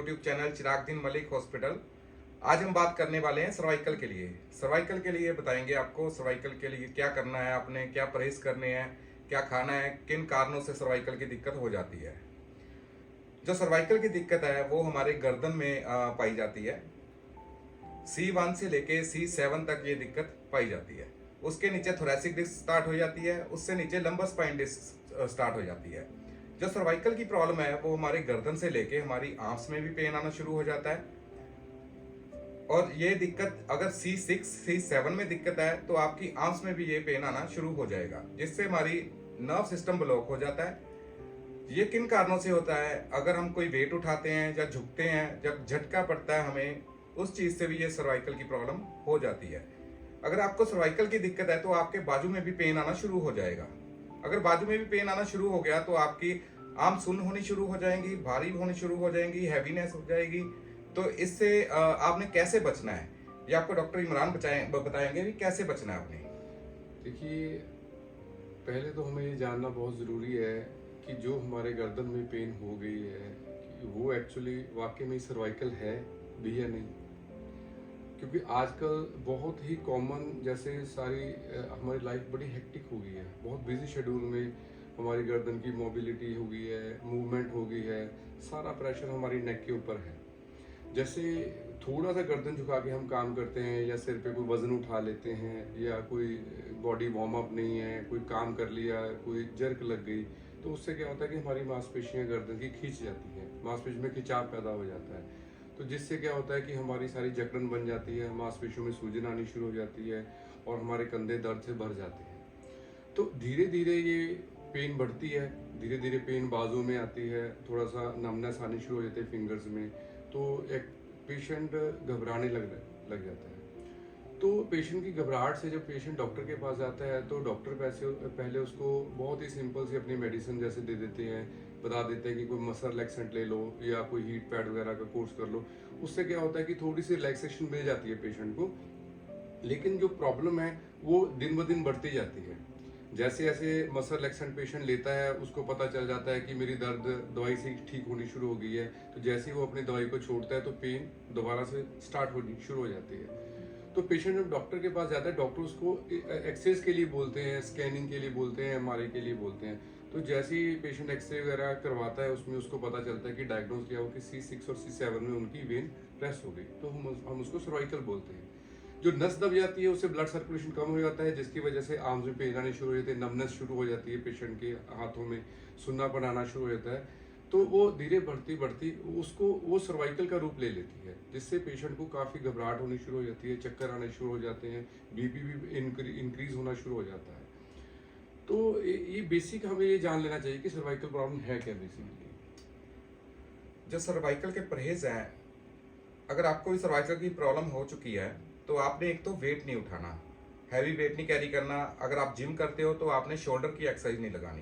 YouTube channel Chiragdin Malik hospital. आज हम बात करने वाले हैं सर्वाइकल के लिए। सर्वाइकल के लिए बताएंगे आपको सर्वाइकल के लिए क्या करना है, आपने क्या परहेज करने हैं, क्या खाना है, किन कारणों से सर्वाइकल की दिक्कत हो जाती है। जो सर्वाइकल की दिक्कत है वो हमारे गर्दन में पाई जाती है। C1 से लेके C7 तक ये दिक्कत पाई जाती है। उसके नीचे थोरेसिक डिस्क स्टार्ट हो जाती है, उससे नीचे लंबर स्पाइन डिस्क स्टार्ट हो जाती है। जो सर्वाइकल की प्रॉब्लम है वो हमारे गर्दन से लेके हमारी आर्म्स में भी पेन आना शुरू हो जाता है। और ये दिक्कत अगर C6 C7 में दिक्कत है तो आपकी आर्म्स में भी ये पेन आना शुरू हो जाएगा, जिससे हमारी नर्व सिस्टम ब्लॉक हो जाता है। ये किन कारणों से होता है? अगर हम कोई वेट उठाते हैं या झुकते हैं, जब झटका पड़ता है हमें, उस चीज से भी ये सर्वाइकल की प्रॉब्लम हो जाती है। अगर आपको सर्वाइकल की दिक्कत है तो आपके बाजू में भी पेन आना शुरू हो जाएगा। अगर बाजू में भी पेन आना शुरू हो गया तो आपकी आर्म सुन्न होनी शुरू हो जाएंगी, भारी होनी शुरू हो जाएंगी, हैवीनेस हो जाएगी। तो इससे आपने कैसे बचना है ये आपको डॉक्टर इमरान बताएंगे कि कैसे बचना है आपने। देखिए, पहले तो हमें ये जानना बहुत ज़रूरी है कि जो हमारे गर्दन में पेन हो गई है कि वो एक्चुअली वाकई में सर्वाइकल है भी या नहीं। क्योंकि आजकल बहुत ही कॉमन, जैसे सारी हमारी लाइफ बड़ी हेक्टिक हो गई है, बहुत बिजी शेड्यूल में हमारी गर्दन की मोबिलिटी हो गई है, मूवमेंट हो गई है, सारा प्रेशर हमारी नेक के ऊपर है। जैसे थोड़ा सा गर्दन झुका के हम काम करते हैं या सिर पे कोई वजन उठा लेते हैं या कोई बॉडी वार्म अप नहीं है, कोई काम कर लिया, कोई जर्क लग गई, तो उससे क्या होता है कि हमारी मांसपेशियां गर्दन की खींच जाती हैं, मांसपेशी में खिंचाव पैदा हो जाता है। तो जिससे क्या होता है कि हमारी सारी जकड़न बन जाती है, मांसपेशियों में सूजन आनी शुरू हो जाती है और हमारे कंधे दर्द से भर जाते हैं। तो धीरे धीरे ये पेन बढ़ती है, धीरे धीरे पेन बाजू में आती है, थोड़ा सा नमनेस आनी शुरू हो जाती है फिंगर्स में, तो एक पेशेंट घबराने लग जाता है। तो पेशेंट की घबराहट से जब पेशेंट डॉक्टर के पास जाता है तो डॉक्टर पहले उसको बहुत ही सिंपल सी अपनी मेडिसिन जैसे दे देते हैं, बता देते हैं कि कोई मसल रिलैक्सेंट ले लो या कोई हीट पैड वगैरह का कोर्स कर लो। उससे क्या होता है कि थोड़ी सी रिलैक्सेशन मिल जाती है पेशेंट को। लेकिन जो प्रॉब्लम है वो दिन ब दिन बढ़ती जाती है। जैसे जैसे मसल रिलैक्सेंट पेशेंट लेता है उसको पता चल जाता है कि मेरी दर्द दवाई से ठीक होनी शुरू हो गई है, तो जैसे ही वो अपनी दवाई को छोड़ता है तो पेन दोबारा से स्टार्ट होनी शुरू हो जाती है। तो पेशेंट जब डॉक्टर के पास जाता है, डॉक्टर उसको एक्सरेज के लिए बोलते हैं, स्कैनिंग के लिए बोलते हैं, MRI के लिए बोलते हैं। तो जैसे ही पेशेंट एक्सरे वगैरह करवाता है उसमें उसको पता चलता है कि डायग्नोज किया हो कि C6 और C7 में उनकी वेन प्रेस हो गई, तो हम उसको सर्वाइकल बोलते हैं। जो नस दब जाती है उससे ब्लड सर्कुलेशन कम हो जाता है, जिसकी वजह से आर्म्स में पेन आने शुरू हो जाते हैं, नमनेस शुरू हो जाती है, पेशेंट के हाथों में सुन्नापन आना शुरू हो जाता है। तो वो धीरे बढ़ती बढ़ती उसको वो सर्वाइकल का रूप ले लेती है, जिससे पेशेंट को काफ़ी घबराहट होनी शुरू हो जाती है, चक्कर आने शुरू हो जाते हैं, BP भी इंक्रीज होना शुरू हो जाता है। तो ये बेसिक हमें ये जान लेना चाहिए कि सर्वाइकल प्रॉब्लम है क्या बेसिकली। जो सर्वाइकल के परहेज हैं, अगर आपको भी सर्वाइकल की प्रॉब्लम हो चुकी है तो आपने एक तो वेट नहीं उठाना, हैवी वेट नहीं कैरी करना। अगर आप जिम करते हो तो आपने शोल्डर की एक्सरसाइज नहीं लगानी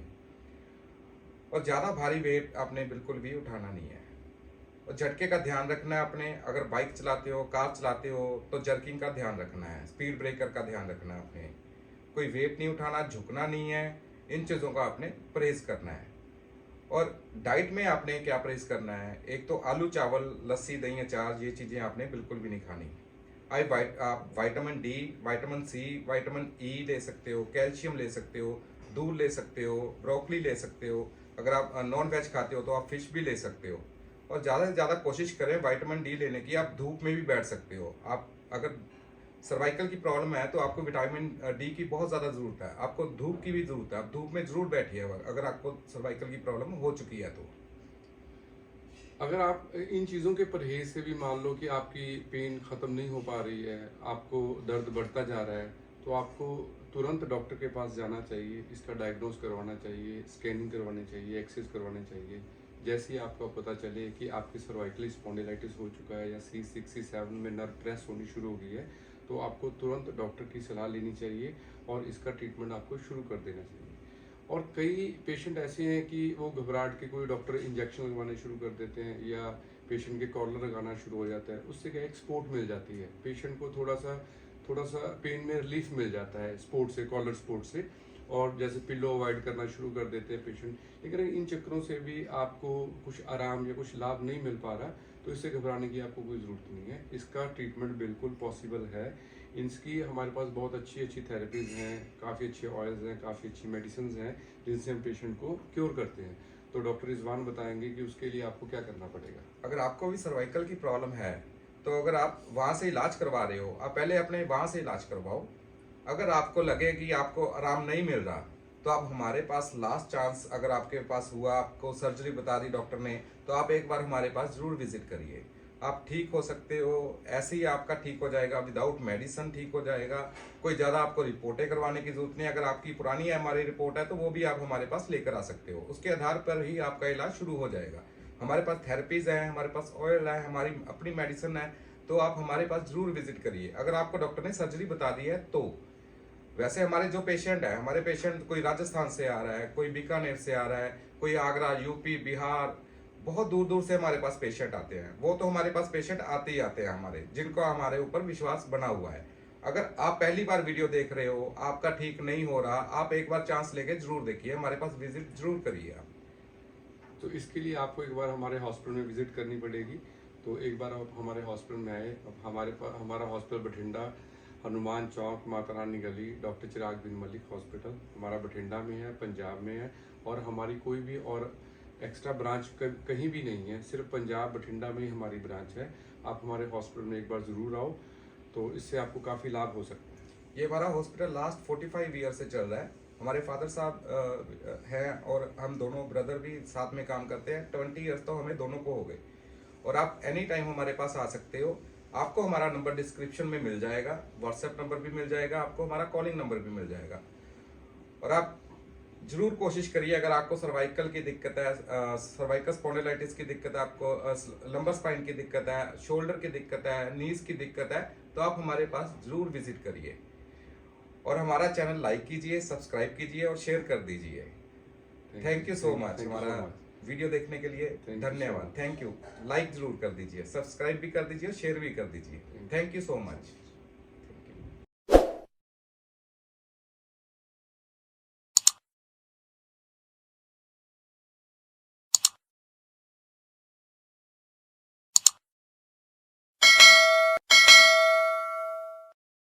और ज़्यादा भारी वेट आपने बिल्कुल भी उठाना नहीं है। और झटके का ध्यान रखना है आपने। अगर बाइक चलाते हो, कार चलाते हो तो जर्किंग का ध्यान रखना है, स्पीड ब्रेकर का ध्यान रखना है आपने। कोई वेट नहीं उठाना, झुकना नहीं है, इन चीज़ों का आपने परहेज करना है। और डाइट में आपने क्या परहेज करना है? एक तो आलू चावल, लस्सी, दही, अचार, ये चीज़ें आपने बिल्कुल भी नहीं खानी। आप vitamin D, vitamin C, vitamin E ले सकते हो, कैल्शियम ले सकते हो, दूध ले सकते हो, ब्रोकली ले सकते हो। अगर आप नॉन वेज खाते हो तो आप फिश भी ले सकते हो। और ज़्यादा से ज़्यादा कोशिश करें विटामिन डी लेने की। आप धूप में भी बैठ सकते हो। आप अगर सर्वाइकल की प्रॉब्लम है तो आपको विटामिन डी की बहुत ज़्यादा ज़रूरत है, आपको धूप की भी ज़रूरत है। आप धूप में ज़रूर बैठिए अगर आपको सर्वाइकल की प्रॉब्लम हो चुकी है तो। अगर आप इन चीज़ों के परहेज से भी मान लो कि आपकी पेन ख़त्म नहीं हो पा रही है, आपको दर्द बढ़ता जा रहा है, तो आपको तुरंत डॉक्टर के पास जाना चाहिए, इसका डायग्नोज करवाना चाहिए, स्कैनिंग करवानी चाहिए, एक्सरे करवाने चाहिए। जैसे ही आपको पता चले कि आपकी सर्वाइकल स्पॉन्डिलाइटिस हो चुका है या C6 C7 में नर्व प्रेस होनी शुरू हो गई है, तो आपको तुरंत डॉक्टर की सलाह लेनी चाहिए और इसका ट्रीटमेंट आपको शुरू कर देना चाहिए। और कई पेशेंट ऐसे हैं कि वो घबराहट के कोई डॉक्टर इंजेक्शन लगवाने शुरू कर देते हैं या पेशेंट के कॉलर लगाना शुरू हो जाता है, उससे क्या एक सपोर्ट मिल जाती है, पेशेंट को थोड़ा सा पेन में रिलीफ मिल जाता है स्पोर्ट से, कॉलर सपोर्ट से। और जैसे पिल्लो अवॉइड करना शुरू कर देते हैं पेशेंट। लेकिन इन चक्करों से भी आपको कुछ आराम या कुछ लाभ नहीं मिल पा रहा, तो इससे घबराने की आपको कोई ज़रूरत नहीं है। इसका ट्रीटमेंट बिल्कुल पॉसिबल है। इसकी हमारे पास बहुत अच्छी अच्छी थेरेपीज़ हैं, काफ़ी अच्छे ऑयल्स हैं, काफ़ी अच्छी मेडिसिन हैं जिनसे हम पेशेंट को क्योर करते हैं। तो डॉक्टर रिजवान बताएंगे कि उसके लिए आपको क्या करना पड़ेगा। अगर आपको भी सर्वाइकल की प्रॉब्लम है तो अगर आप वहाँ से इलाज करवा रहे हो, आप पहले अपने वहाँ से इलाज करवाओ। अगर आपको लगे कि आपको आराम नहीं मिल रहा तो आप हमारे पास लास्ट चांस, अगर आपके पास हुआ, आपको सर्जरी बता दी डॉक्टर ने, तो आप एक बार हमारे पास ज़रूर विजिट करिए। आप ठीक हो सकते हो, ऐसे ही आपका ठीक हो जाएगा, विदाउट मेडिसिन ठीक हो जाएगा। कोई ज़्यादा आपको रिपोर्टें करवाने की ज़रूरत नहीं। अगर आपकी पुरानी हमारी रिपोर्ट है तो वो भी आप हमारे पास लेकर आ सकते हो, उसके आधार पर ही आपका इलाज शुरू हो जाएगा। हमारे पास थेरेपीज़ हैं, हमारे पास ऑयल है, हमारी अपनी मेडिसिन है, तो आप हमारे पास ज़रूर विजिट करिए। अगर आपको डॉक्टर ने सर्जरी बता दी है तो वैसे हमारे जो पेशेंट है, हमारे पेशेंट कोई राजस्थान से आ रहा है, कोई बीकानेर से आ रहा है, कोई आगरा, यूपी, बिहार, बहुत दूर दूर से हमारे पास पेशेंट आते हैं। वो तो हमारे पास पेशेंट आते ही आते हैं हमारे, जिनको हमारे ऊपर विश्वास बना हुआ है। अगर आप पहली बार वीडियो देख रहे हो, आपका ठीक नहीं हो रहा, आप एक बार चांस लेके जरूर देखिए, हमारे पास विजिट जरूर करिए आप। तो इसके लिए आपको एक बार हमारे हॉस्पिटल में विजिट करनी पड़ेगी। तो एक बार आप हमारे हॉस्पिटल में आए। अब हमारा हॉस्पिटल बठिंडा, हनुमान चौक, माता रानी गली, डॉक्टर चिराग बिन मलिक हॉस्पिटल हमारा बठिंडा में है, पंजाब में है। और हमारी कोई भी और एक्स्ट्रा ब्रांच कहीं भी नहीं है, सिर्फ पंजाब बठिंडा में ही हमारी ब्रांच है। आप हमारे हॉस्पिटल में एक बार ज़रूर आओ, तो इससे आपको काफ़ी लाभ हो सकता है। ये हमारा हॉस्पिटल लास्ट 45 ईयर से चल रहा है। हमारे फादर साहब हैं और हम दोनों ब्रदर भी साथ में काम करते हैं। 20 ईयर्स तो हमें दोनों को हो गए। और आप एनी टाइम हमारे पास आ सकते हो। आपको हमारा नंबर डिस्क्रिप्शन में मिल जाएगा, व्हाट्सएप नंबर भी मिल जाएगा, आपको हमारा कॉलिंग नंबर भी मिल जाएगा। और आप जरूर कोशिश करिए, अगर आपको सर्वाइकल की दिक्कत है, सर्वाइकल स्पॉन्डिलाइटिस की दिक्कत है, आपको लंबर स्पाइन की दिक्कत है, शोल्डर की दिक्कत है, नीज की दिक्कत है, तो आप हमारे पास जरूर विजिट करिए। और हमारा चैनल लाइक कीजिए, सब्सक्राइब कीजिए और शेयर कर दीजिए। Thank you so much. हमारा वीडियो देखने के लिए धन्यवाद। Thank you. लाइक जरूर कर दीजिए, सब्सक्राइब भी कर दीजिए, शेयर भी कर दीजिए। Thank you so much.